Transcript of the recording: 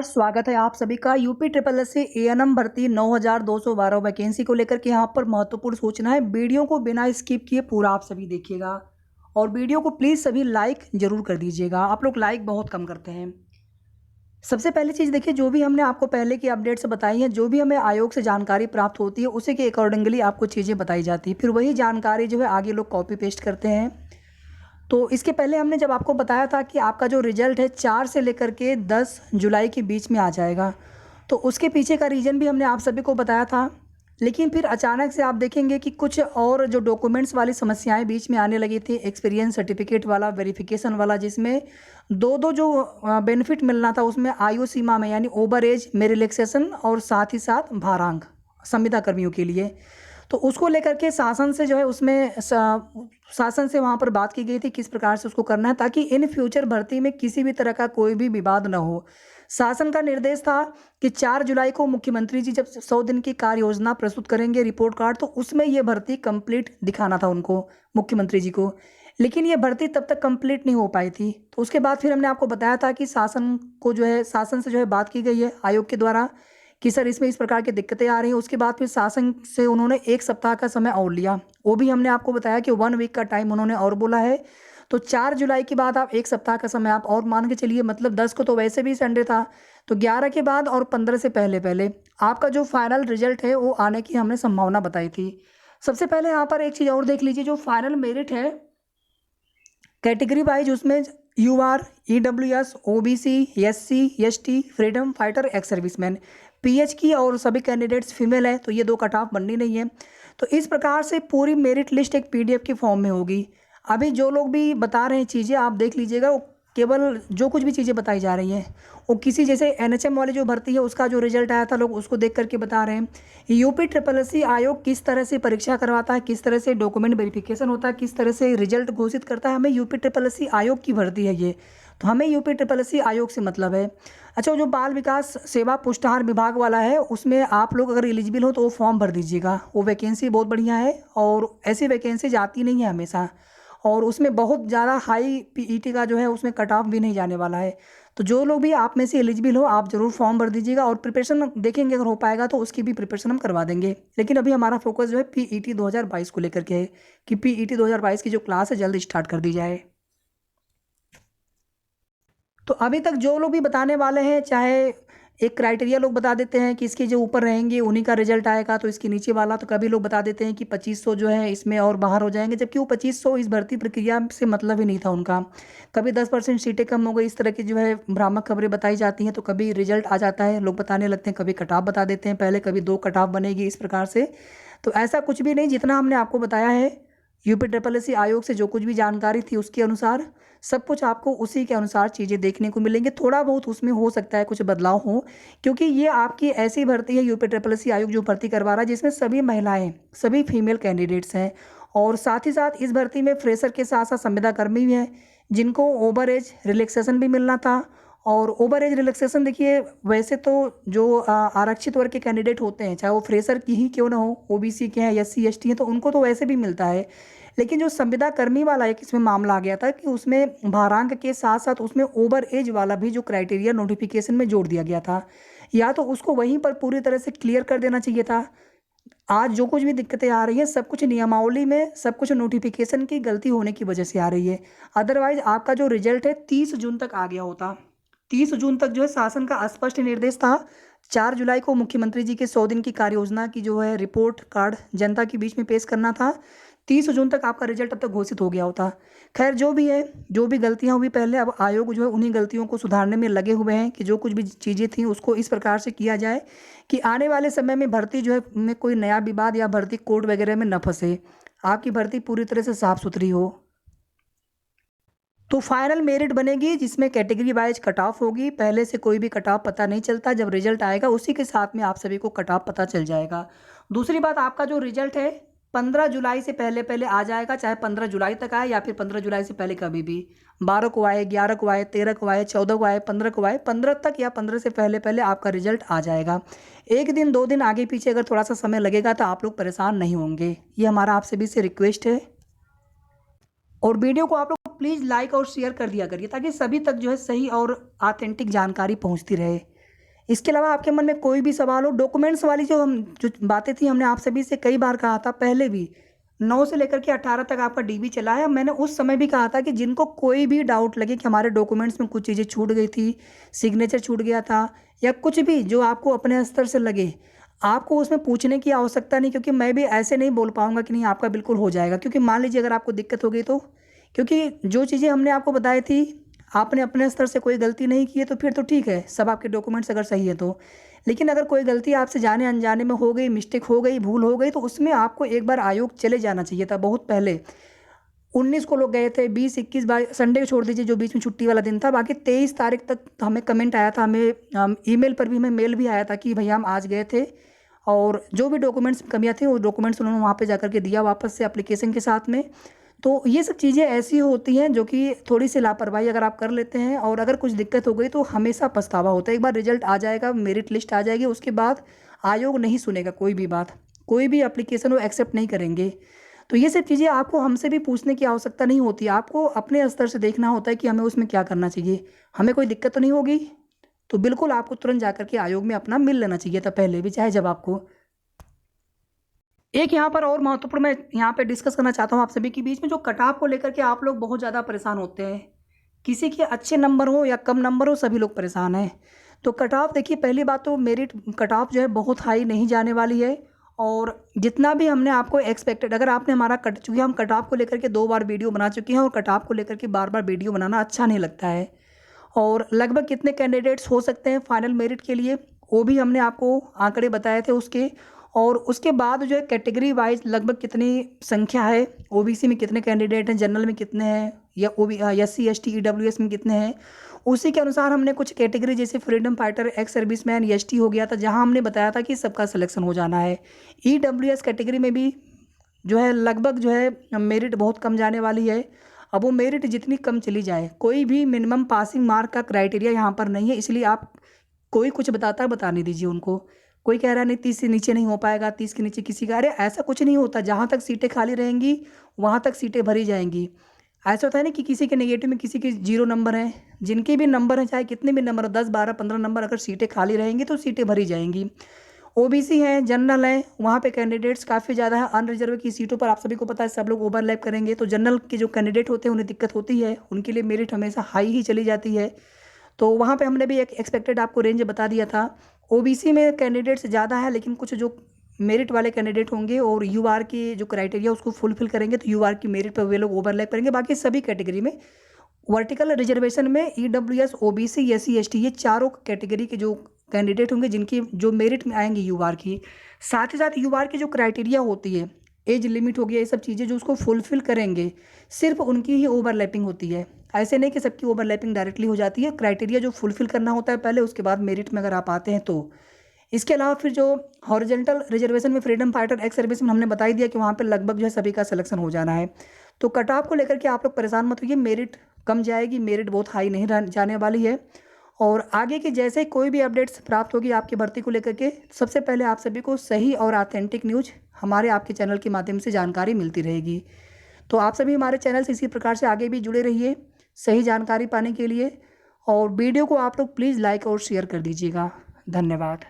स्वागत है आप सभी का यूपी ट्रिपल एस से एएनएम भर्ती 9212 वैकेंसी को लेकर के यहाँ पर महत्वपूर्ण सूचना है। वीडियो को बिना स्किप किए पूरा आप सभी देखिएगा और वीडियो को प्लीज़ सभी लाइक जरूर कर दीजिएगा। आप लोग लाइक बहुत कम करते हैं। सबसे पहली चीज़ देखिए, जो भी हमने आपको पहले की अपडेट्स बताई हैं, जो भी हमें आयोग से जानकारी प्राप्त होती है उसी के अकॉर्डिंगली आपको चीज़ें बताई जाती है, फिर वही जानकारी जो है आगे लोग कॉपी पेस्ट करते हैं। तो इसके पहले हमने जब आपको बताया था कि आपका जो रिजल्ट है 4 से लेकर के 10 जुलाई के बीच में आ जाएगा, तो उसके पीछे का रीज़न भी हमने आप सभी को बताया था। लेकिन फिर अचानक से आप देखेंगे कि कुछ और जो डॉक्यूमेंट्स वाली समस्याएं बीच में आने लगी थी, एक्सपीरियंस सर्टिफिकेट वाला, वेरिफिकेशन वाला, जिसमें दो दो जो बेनिफिट मिलना था उसमें आयु सीमा में यानी ओवर एज में रिलैक्सेशन और साथ ही साथ भारांक संविदा कर्मियों के लिए, तो उसको लेकर के शासन से जो है उसमें शासन से वहाँ पर बात की गई थी किस प्रकार से उसको करना है ताकि इन फ्यूचर भर्ती में किसी भी तरह का कोई भी विवाद न हो। शासन का निर्देश था कि 4 जुलाई को मुख्यमंत्री जी जब 100 दिन की कार्य योजना प्रस्तुत करेंगे रिपोर्ट कार्ड, तो उसमें ये भर्ती कंप्लीट दिखाना था उनको, मुख्यमंत्री जी को। लेकिन ये भर्ती तब तक कंप्लीट नहीं हो पाई थी। तो उसके बाद फिर हमने आपको बताया था कि शासन से जो है बात की गई है आयोग के द्वारा कि सर इसमें इस प्रकार की दिक्कतें आ रही हैं। उसके बाद फिर शासन से उन्होंने 1 सप्ताह का समय और लिया, वो भी हमने आपको बताया कि 1 वीक का टाइम उन्होंने और बोला है। तो 4 जुलाई के बाद आप 1 सप्ताह का समय आप और मान के चलिए, मतलब 10 को तो वैसे भी संडे था, तो 11 के बाद और 15 से पहले पहले आपका जो फाइनल रिजल्ट है वो आने की हमने संभावना बताई थी। सबसे पहले यहाँ पर एक चीज़ और देख लीजिए, जो फाइनल मेरिट है कैटेगरी वाइज उसमें UR, EWS, OBC, SC, ST, freedom fighter, ex serviceman, PH की और सभी कैंडिडेट्स फीमेल है, तो ये 2 कट ऑफ बननी नहीं है। तो इस प्रकार से पूरी मेरिट लिस्ट एक पीडीएफ की फॉर्म में होगी। अभी जो लोग भी बता रहे हैं चीज़ें आप देख लीजिएगा, वो केवल जो कुछ भी चीज़ें बताई जा रही हैं वो किसी जैसे एनएचएम वाली जो भर्ती है उसका जो रिजल्ट आया था लोग उसको देख करके बता रहे हैं। यूपी ट्रिपल एससी आयोग किस तरह से परीक्षा करवाता है, किस तरह से डॉक्यूमेंट वेरिफिकेशन होता है, किस तरह से रिजल्ट घोषित करता है, हमें यूपी ट्रिपल एससी आयोग की भर्ती है ये, तो हमें यूपी ट्रिपल एससी आयोग से मतलब है। अच्छा, जो बाल विकास सेवा पुष्टाहार विभाग वाला है उसमें आप लोग अगर एलिजिबल हो तो वो फॉर्म भर दीजिएगा, वो वैकेंसी बहुत बढ़िया है और ऐसी वैकेंसी आती नहीं है हमेशा, और उसमें बहुत ज़्यादा हाई पीईटी का जो है उसमें कट ऑफ भी नहीं जाने वाला है। तो जो लोग भी आप में से एलिजिबल हो आप ज़रूर फॉर्म भर दीजिएगा और प्रिपरेशन देखेंगे, अगर हो पाएगा तो उसकी भी प्रिपरेशन हम करवा देंगे। लेकिन अभी हमारा फोकस जो है पीईटी 2022 को लेकर के है कि पीईटी 2022 की जो क्लास है जल्द स्टार्ट कर दी जाए। तो अभी तक जो लोग भी बताने वाले हैं, चाहे एक क्राइटेरिया लोग बता देते हैं कि इसके जो ऊपर रहेंगे उन्हीं का रिजल्ट आएगा, तो इसके नीचे वाला, तो कभी लोग बता देते हैं कि 2500 जो है इसमें और बाहर हो जाएंगे, जबकि वो 2500 इस भर्ती प्रक्रिया से मतलब ही नहीं था उनका। कभी 10% सीटें कम हो गई, इस तरह की जो है भ्रामक खबरें बताई जाती हैं। तो कभी रिजल्ट आ जाता है लोग बताने लगते हैं, कभी कट ऑफ बता देते हैं पहले, कभी 2 कट ऑफ बनेगी इस प्रकार से। तो ऐसा कुछ भी नहीं, जितना हमने आपको बताया है यूपी ट्रिपल एससी आयोग से जो कुछ भी जानकारी थी उसके अनुसार सब कुछ आपको उसी के अनुसार चीज़ें देखने को मिलेंगे। थोड़ा बहुत उसमें हो सकता है कुछ बदलाव हो, क्योंकि ये आपकी ऐसी भर्ती है यूपी ट्रिपल एससी आयोग जो भर्ती करवा रहा है जिसमें सभी महिलाएं, सभी फीमेल कैंडिडेट्स हैं, और साथ ही साथ इस भर्ती में फ्रेशर के साथ साथ संविदा कर्मी भी हैं जिनको ओवर एज रिलैक्सेशन भी मिलना था। और ओवर एज रिलैक्सेशन देखिए, वैसे तो जो आरक्षित वर्ग के कैंडिडेट होते हैं, चाहे वो फ्रेशर की ही क्यों ना हो, ओबीसी के हैं, एससी एसटी हैं, तो उनको तो वैसे भी मिलता है। लेकिन जो संविदा कर्मी वाला एक इसमें मामला आ गया था कि उसमें भारांक के साथ साथ उसमें ओवर एज वाला भी जो क्राइटेरिया नोटिफिकेशन में जोड़ दिया गया था, या तो उसको वहीं पर पूरी तरह से क्लियर कर देना चाहिए था। आज जो कुछ भी दिक्कतें आ रही है सब कुछ नियमावली में, सब कुछ नोटिफिकेशन की गलती होने की वजह से आ रही है। अदरवाइज आपका जो रिजल्ट है 30 जून तक आ गया होता। 30 जून तक जो है शासन का स्पष्ट निर्देश था। 4 जुलाई को मुख्यमंत्री जी के 100 दिन की कार्य योजना की जो है रिपोर्ट कार्ड जनता के बीच में पेश करना था। 30 जून तक आपका रिजल्ट अब तक घोषित हो गया होता। खैर जो भी है, जो भी गलतियां हुई पहले, अब आयोग जो है उन्हीं गलतियों को सुधारने में लगे हुए हैं कि जो कुछ भी चीज़ें थी उसको इस प्रकार से किया जाए कि आने वाले समय में भर्ती जो है में कोई नया विवाद या भर्ती कोड वगैरह में न फंसे, आपकी भर्ती पूरी तरह से साफ सुथरी हो। तो फाइनल मेरिट बनेगी जिसमें कैटेगरी वाइज कट ऑफ होगी। पहले से कोई भी कट ऑफ पता नहीं चलता, जब रिजल्ट आएगा उसी के साथ में आप सभी को कट ऑफ पता चल जाएगा। दूसरी बात, आपका जो रिजल्ट है 15 जुलाई से पहले पहले आ जाएगा, चाहे 15 जुलाई तक आए या फिर 15 जुलाई से पहले कभी भी, 12 को आए, 11 को आए, 13 को आए, 14 को आए, 15 को आए, 15 तक या 15 से पहले पहले आपका रिजल्ट आ जाएगा। 1 दिन 2 दिन आगे पीछे अगर थोड़ा सा समय लगेगा तो आप लोग परेशान नहीं होंगे, ये हमारा आप सभी से रिक्वेस्ट है। और वीडियो को आप लोग प्लीज़ लाइक और शेयर कर दिया करिए ताकि सभी तक जो है सही और ऑथेंटिक जानकारी पहुंचती रहे। इसके अलावा आपके मन में कोई भी सवाल हो, डॉक्यूमेंट्स वाली जो बातें थी, हमने आप सभी से कई बार कहा था पहले भी, 9 से लेकर के 18 तक आपका डीबी चला है। मैंने उस समय भी कहा था कि जिनको कोई भी डाउट लगे कि हमारे डॉक्यूमेंट्स में कुछ चीज़ें छूट गई थी, सिग्नेचर छूट गया था, या कुछ भी जो आपको अपने स्तर से लगे, आपको उसमें पूछने की आवश्यकता नहीं, क्योंकि मैं भी ऐसे नहीं बोल पाऊंगा कि नहीं आपका बिल्कुल हो जाएगा, क्योंकि मान लीजिए अगर आपको दिक्कत हो गई तो, क्योंकि जो चीज़ें हमने आपको बताई थी, आपने अपने स्तर से कोई गलती नहीं की है तो फिर तो ठीक है, सब आपके डॉक्यूमेंट्स अगर सही है तो। लेकिन अगर कोई गलती आपसे जाने अनजाने में हो गई, मिस्टेक हो गई, भूल हो गई, तो उसमें आपको एक बार आयोग चले जाना चाहिए था बहुत पहले। 19 को लोग गए थे, 20, 21 संडे को छोड़ दीजिए जो बीच में छुट्टी वाला दिन था, बाकी 23 तारीख तक हमें कमेंट आया था, हमें ईमेल पर भी हमें मेल भी आया था कि भैया हम आज गए थे, और जो भी डॉक्यूमेंट्स कमियाँ थी वो डॉक्यूमेंट्स उन्होंने वहाँ पे जाकर के दिया वापस से एप्लीकेशन के साथ में। तो ये सब चीज़ें ऐसी होती हैं जो कि थोड़ी सी लापरवाही अगर आप कर लेते हैं, और अगर कुछ दिक्कत हो गई तो हमेशा पछतावा होता है। एक बार रिजल्ट आ जाएगा, मेरिट लिस्ट आ जाएगी, उसके बाद आयोग नहीं सुनेगा कोई भी बात, कोई भी एप्लीकेशन वो एक्सेप्ट नहीं करेंगे। तो ये सब चीज़ें आपको हमसे भी पूछने की आवश्यकता नहीं होती, आपको अपने स्तर से देखना होता है कि हमें उसमें क्या करना चाहिए। हमें कोई दिक्कत तो नहीं होगी, तो बिल्कुल आपको तुरंत जाकर के आयोग में अपना मिल लेना चाहिए था पहले भी, चाहे जब आपको। एक यहाँ पर और महत्वपूर्ण मैं यहाँ पे डिस्कस करना चाहता हूँ आप सभी के बीच में, जो कट ऑफ को लेकर के आप लोग बहुत ज़्यादा परेशान होते हैं। किसी के अच्छे नंबर हो या कम नंबर हो, सभी लोग परेशान हैं। तो कट ऑफ देखिए, पहली बात तो मेरिट कट ऑफ जो है बहुत हाई नहीं जाने वाली है, और जितना भी हमने आपको एक्सपेक्टेड, अगर आपने हमारा चूँकि हम कट ऑफ को लेकर के 2 बार वीडियो बना चुके हैं, और कट ऑफ को लेकर के बार बार वीडियो बनाना अच्छा नहीं लगता है। और लगभग कितने कैंडिडेट्स हो सकते हैं फाइनल मेरिट के लिए, वो भी हमने आपको आंकड़े बताए थे उसके। और उसके बाद जो है कैटेगरी वाइज लगभग कितनी संख्या है, ओबीसी में कितने कैंडिडेट हैं, जनरल में कितने हैं, या एससी एसटी ईडब्ल्यूएस में कितने हैं, उसी के अनुसार हमने कुछ कैटेगरी जैसे freedom fighter, ex serviceman, ST हो गया था, जहां हमने बताया था कि सबका सिलेक्शन हो जाना है। ईडब्ल्यूएस कैटेगरी में भी जो है लगभग जो है मेरिट बहुत कम जाने वाली है। अब वो मेरिट जितनी कम चली जाए, कोई भी मिनिमम पासिंग मार्क का क्राइटेरिया यहाँ पर नहीं है, इसलिए आप कोई कुछ बताता है बताने दीजिए उनको। कोई कह रहा है नहीं 30 से नीचे नहीं हो पाएगा, 30 के नीचे किसी का, अरे ऐसा कुछ नहीं होता, जहाँ तक सीटें खाली रहेंगी वहाँ तक सीटें भरी जाएंगी। ऐसा होता है ना कि किसी के नेगेटिव में किसी के 0 नंबर हैं, जिनके भी नंबर हैं चाहे कितने भी नंबर हो, 10, 12, 15 नंबर, अगर सीटें खाली रहेंगी तो सीटें भरी जाएंगी। ओबीसी हैं, जनरल हैं, वहाँ पे कैंडिडेट्स काफ़ी ज़्यादा है। अनरिजर्व की सीटों पर आप सभी को पता है सब लोग ओवरलैप करेंगे, तो जनरल के जो कैंडिडेट होते हैं उन्हें दिक्कत होती है, उनके लिए मेरिट हमेशा हाई ही चली जाती है। तो वहाँ पे हमने भी एक एक्सपेक्टेड आपको रेंज बता दिया था। ओबीसी में कैंडिडेट्स ज़्यादा है, लेकिन कुछ जो मेरिट वाले कैंडिडेट होंगे और यूआर की जो क्राइटेरिया उसको फुलफिल करेंगे तो यूआर की मेरिट पर वे लोग ओवरलैप करेंगे। बाकी सभी कैटेगरी में वर्टिकल रिजर्वेशन में ईडब्ल्यूएस, ओबीसी, एससी, एसटी, ये चारों कैटेगरी के जो कैंडिडेट होंगे जिनकी जो मेरिट में आएंगे यूआर की, साथ ही साथ यूआर की जो क्राइटेरिया होती है, एज लिमिट हो गया, ये सब चीज़ें जो उसको फुलफिल करेंगे, सिर्फ उनकी ही ओवरलैपिंग होती है। ऐसे नहीं कि सबकी ओवरलैपिंग डायरेक्टली हो जाती है, क्राइटेरिया जो फुलफिल करना होता है पहले, उसके बाद मेरिट में अगर आप आते हैं तो। इसके अलावा फिर जो हॉरिजॉन्टल रिजर्वेशन में फ्रीडम फाइटर, एक्स सर्विस में हमने बता ही दिया कि वहाँ पे लगभग जो है सभी का सिलेक्शन हो जाना है। तो कट ऑफ को लेकर के आप लोग परेशान मत होइए, मेरिट कम जाएगी, मेरिट बहुत हाई नहीं जाने वाली है। और आगे की जैसे ही कोई भी अपडेट्स प्राप्त होगी आपकी भर्ती को लेकर के, सबसे पहले आप सभी को सही और ऑथेंटिक न्यूज हमारे आपके चैनल के माध्यम से जानकारी मिलती रहेगी। तो आप सभी हमारे चैनल से इसी प्रकार से आगे भी जुड़े रहिए सही जानकारी पाने के लिए, और वीडियो को आप लोग प्लीज़ लाइक और शेयर कर दीजिएगा। धन्यवाद।